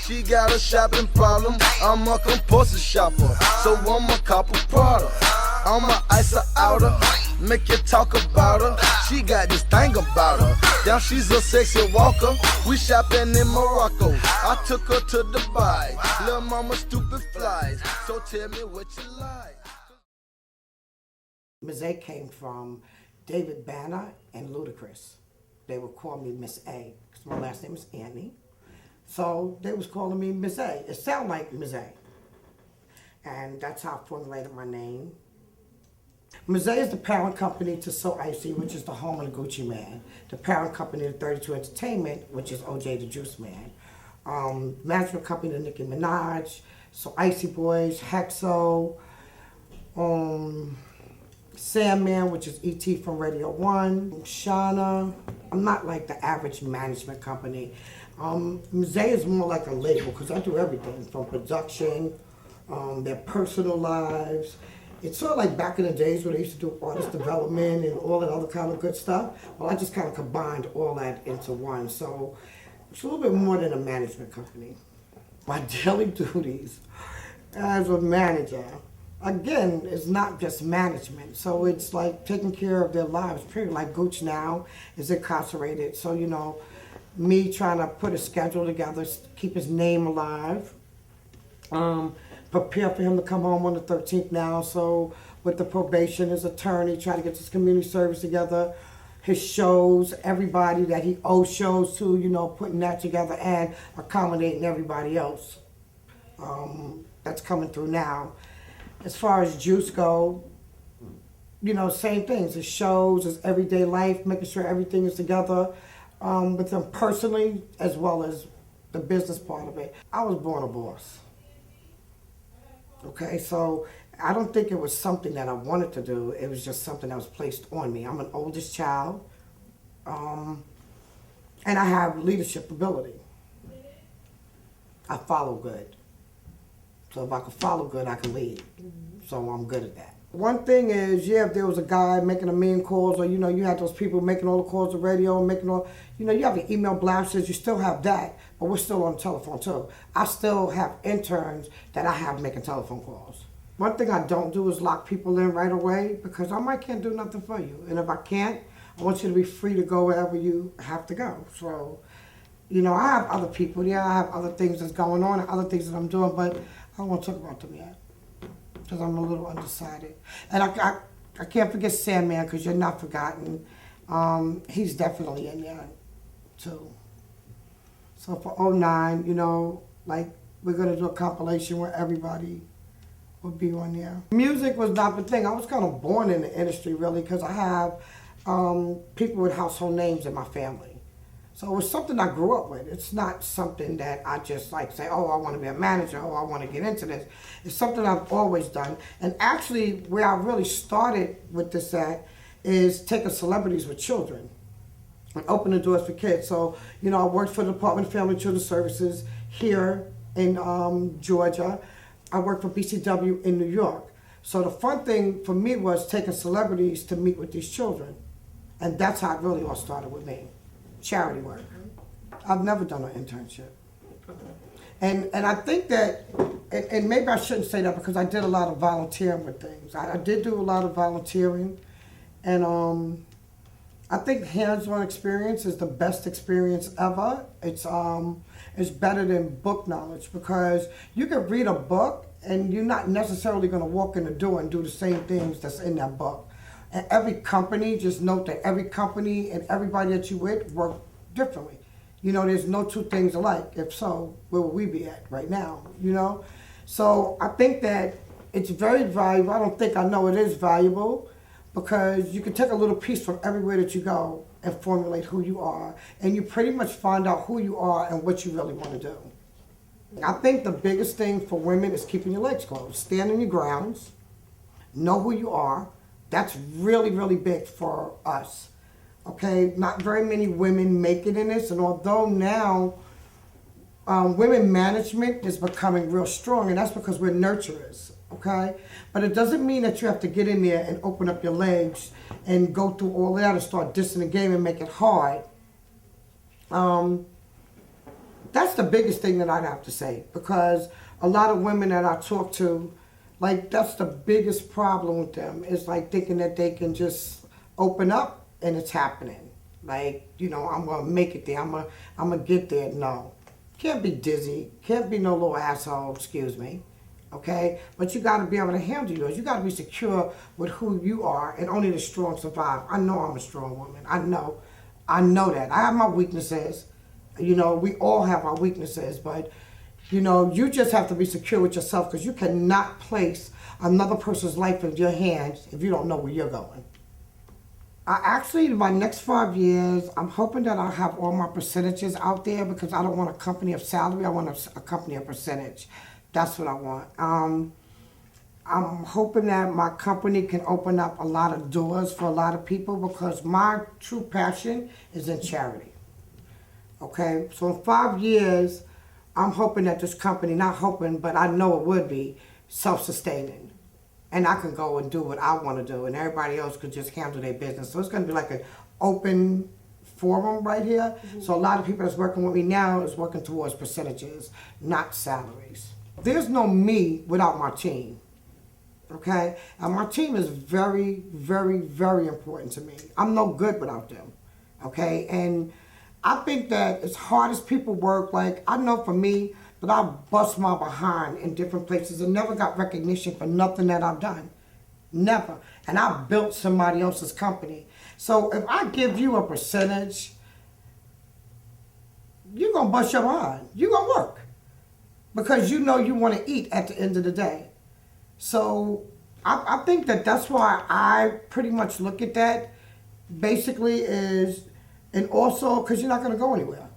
She got a shopping problem, I'm a compulsive shopper, so I'm a cop of Prada. I'm a Icey outer, make you talk about her. She got this thing about her. Down she's a sexy walker. We shopping in Morocco. I took her to Dubai. Lil' mama stupid flies. So tell me what you like. Mizay came from David Banner and Ludacris. They would call me Miss A because my last name is Antney. So they was calling me Mizay. It sounded like Mizay. And that's how I formulated my name. Mizay is the parent company to So Icey, which is the home of the Gucci Man. The parent company to 32 Entertainment, which is OJ the Juiceman. Management company to Nicki Minaj, So Icey Boyz, Hexo, Sandman, which is E.T. from Radio 1, Shauna. I'm not like the average management company. Mizay is more like a label because I do everything from production, their personal lives. It's sort of like back in the days when they used to do artist development and all that other kind of good stuff. Well, I just kind of combined all that into one. So it's a little bit more than a management company. My daily duties as a manager, again, is not just management. So it's like taking care of their lives. Pretty like Gooch now is incarcerated. So, you know, me trying to put a schedule together, keep his name alive. Prepare for him to come home on the 13th now. So with the probation, his attorney, trying to get this community service together, his shows, everybody that he owes shows to, you know, putting that together and accommodating everybody else. That's coming through now. As far as Juice go, you know, same things. His shows, his everyday life, making sure everything is together with him personally as well as the business part of it. I was born a boss. Okay, so I don't think it was something that I wanted to do. It was just something that was placed on me. I'm an oldest child, and I have leadership ability. I follow good. So if I can follow good, I can lead. So I'm good at that. One thing is, yeah, if there was a guy making a million calls, or, you know, you had those people making all the calls on radio, making all, you know, you have your email blasts, you still have that, but we're still on the telephone too. I still have interns that I have making telephone calls. One thing I don't do is lock people in right away because I might can't do nothing for you. And if I can't, I want you to be free to go wherever you have to go. So, you know, I have other people, yeah, I have other things that's going on and other things that I'm doing, but I don't want to talk about them yet because I'm a little undecided. And I can't forget Sandman because you're not forgotten. He's definitely in there too. So for 09, you know, like we're going to do a compilation where everybody will be on there. Music was not the thing. I was kind of born in the industry really because I have people with household names in my family. So it was something I grew up with. It's not something that I just like say, oh, I want to be a manager, oh, I want to get into this. It's something I've always done. And actually, where I really started with this at is taking celebrities with children and opening doors for kids. So, you know, I worked for the Department of Family and Children's Services here in Georgia. I worked for BCW in New York. So the fun thing for me was taking celebrities to meet with these children. And that's how it really all started with me. Charity work. I've never done an internship. And I think that, and maybe I shouldn't say that because I did a lot of volunteering with things. I did do a lot of volunteering. And I think hands-on experience is the best experience ever. It's better than book knowledge because you can read a book and you're not necessarily going to walk in the door and do the same things that's in that book. And every company, just note that every company and everybody that you with work differently. You know, there's no two things alike. If so, where would we be at right now, you know? So I think that it's very valuable. I don't think I know it is valuable because you can take a little piece from everywhere that you go and formulate who you are. And you pretty much find out who you are and what you really want to do. I think the biggest thing for women is keeping your legs closed. Stand on your grounds. Know who you are. That's really, really big for us, okay? Not very many women make it in this, and although now women management is becoming real strong, and that's because we're nurturers, okay? But it doesn't mean that you have to get in there and open up your legs and go through all that and start dissing the game and make it hard. That's the biggest thing that I'd have to say, because a lot of women that I talk to, like, that's the biggest problem with them, is like thinking that they can just open up and it's happening. Like, you know, I'm gonna make it there, I'm gonna get there. No. Can't be dizzy, can't be no little asshole, excuse me. Okay? But you gotta be able to handle yours. You gotta be secure with who you are, and only the strong survive. I know I'm a strong woman. I know that. I have my weaknesses. You know, we all have our weaknesses, but you know, you just have to be secure with yourself, because you cannot place another person's life in your hands if you don't know where you're going. In my next 5 years, I'm hoping that I'll have all my percentages out there, because I don't want a company of salary. I want a company of percentage. That's what I want. I'm hoping that my company can open up a lot of doors for a lot of people, because my true passion is in charity. Okay, so in 5 years, I'm hoping that this company, not hoping, but I know it would be self-sustaining. And I can go and do what I want to do, and everybody else could just handle their business. So it's going to be like an open forum right here. Mm-hmm. So a lot of people that's working with me now is working towards percentages, not salaries. There's no me without my team. Okay? And my team is very, very, very important to me. I'm no good without them. Okay? And I think that as hard as people work, like, I know for me that I bust my behind in different places and never got recognition for nothing that I've done. Never. And I built somebody else's company. So if I give you a percentage, you're going to bust your behind. You're going to work. Because you know you want to eat at the end of the day. So I think that that's why I pretty much look at that basically is, and also because you're not going to go anywhere.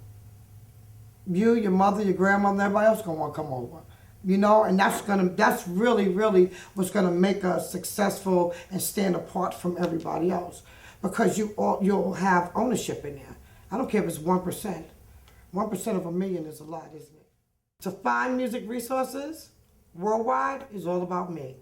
You, your mother, your grandmother, everybody else going to want to come over. You know, and that's really, really what's going to make us successful and stand apart from everybody else. Because you'll have ownership in there. I don't care if it's 1%. 1% of a million is a lot, isn't it? To find music resources worldwide is all about me.